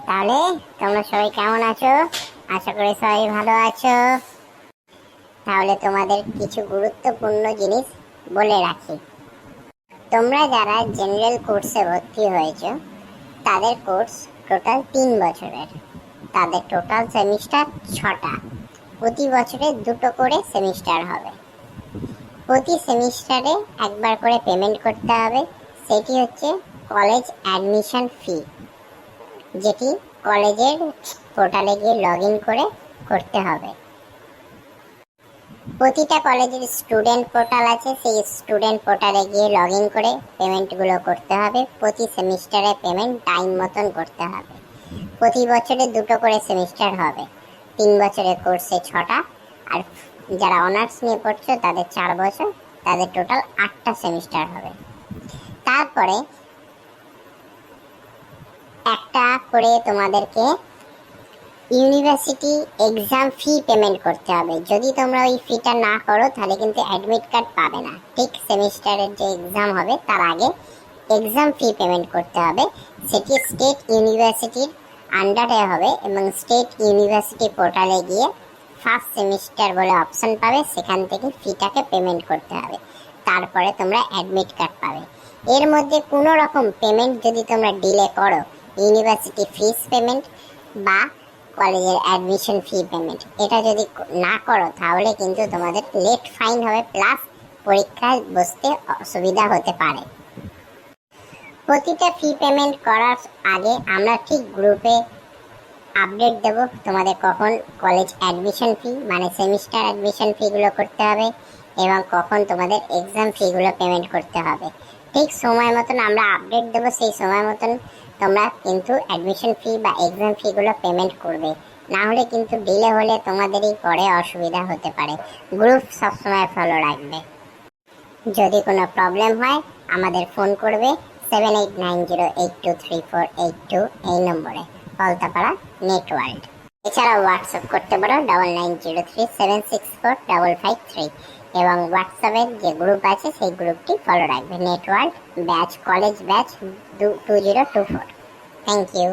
তাহলে তোমরা সবাই কেমন আছো? আশা করি সবাই ভালো আছো। তাহলে তোমাদের কিছু গুরুত্বপূর্ণ জিনিস বলে রাখি। তোমরা যারা জেনারেল কোর্সে ভর্তি হয়েছো তাদের কোর্স টোটাল 3 বছরের। তাদের টোটাল সেমিস্টার 6টা। প্রতি বছরে 2টো করে সেমিস্টার হবে। প্রতি সেমিস্টারে একবার করে পেমেন্ট করতে হবে। সেটি হচ্ছে কলেজ অ্যাডমিশন ফি, যেটি কলেজের পোর্টালে গিয়ে লগ ইন করে করতে হবে। প্রতিটা কলেজের স্টুডেন্ট পোর্টাল আছে, সেই স্টুডেন্ট পোর্টালে গিয়ে লগ ইন করে পেমেন্টগুলো করতে হবে। প্রতি সেমিস্টারে পেমেন্ট টাইম মতন করতে হবে। প্রতি বছরে 2টো করে সেমিস্টার হবে। 3 বছরের কোর্সে 6টা, আর যারা অনার্স নিয়ে পড়ছো তাদের 4 বছর, তাদের টোটাল 8টা সেমিস্টার হবে। তারপরে একটা করে তোমাদেরকে ইউনিভার্সিটি এক্সাম ফি পেমেন্ট করতে হবে। যদি তোমরা ওই ফিটা না করো তাহলে কিন্তু অ্যাডমিট কার্ড পাবে না। ঠিক সেমিস্টারের যে এক্সাম হবে তার আগে এক্সাম ফি পেমেন্ট করতে হবে। সেটি স্টেট ইউনিভার্সিটির আন্ডারে হবে এবং স্টেট ইউনিভার্সিটি পোর্টালে গিয়ে ফার্স্ট সেমিস্টার বলে অপশন পাবে, সেখান থেকে ফিটাকে পেমেন্ট করতে হবে। তারপরে তোমরা অ্যাডমিট কার্ড পাবে। এর মধ্যে কোনো রকম পেমেন্ট যদি তোমরা ডিলে করো, ইউনিভার্সিটি ফিস পেমেন্ট বা কলেজের অ্যাডমিশন ফি পেমেন্ট, এটা যদি না করো তাহলে কিন্তু তোমাদের লেট ফাইন হবে, প্লাস পরীক্ষায় বসতে অসুবিধা হতে পারে। প্রতিটা ফি পেমেন্ট করার আগে আমরা ঠিক গ্রুপে আপডেট দেব তোমাদের কখন কলেজ অ্যাডমিশন ফি মানে সেমিস্টার অ্যাডমিশন ফিগুলো করতে হবে এবং কখন তোমাদের এক্সাম ফিগুলো পেমেন্ট করতে হবে। ঠিক সময় মতন আমরা আপডেট দেবো, সেই সময় মতন তোমরা কিন্তু অ্যাডমিশন ফি বা এক্সাম ফিগুলো পেমেন্ট করবে। না হলে কিন্তু ডিলে হলে তোমাদেরই পরে অসুবিধা হতে পারে। গ্রুপ সবসময় ফলো রাখবে। যদি কোনো প্রবলেম হয় আমাদের ফোন করবে 7890823482 এই নম্বরে, কলতাপাড়া নেটওয়ার্ল্ড। এছাড়া হোয়াটসঅ্যাপ করতে পারো 9903764553 এবং হোয়াটসঅ্যাপের যে গ্রুপ আছে সেই গ্রুপটি ফলো রাখবে, নেটওয়ার্ল্ড batch college batch 2024। Thank you.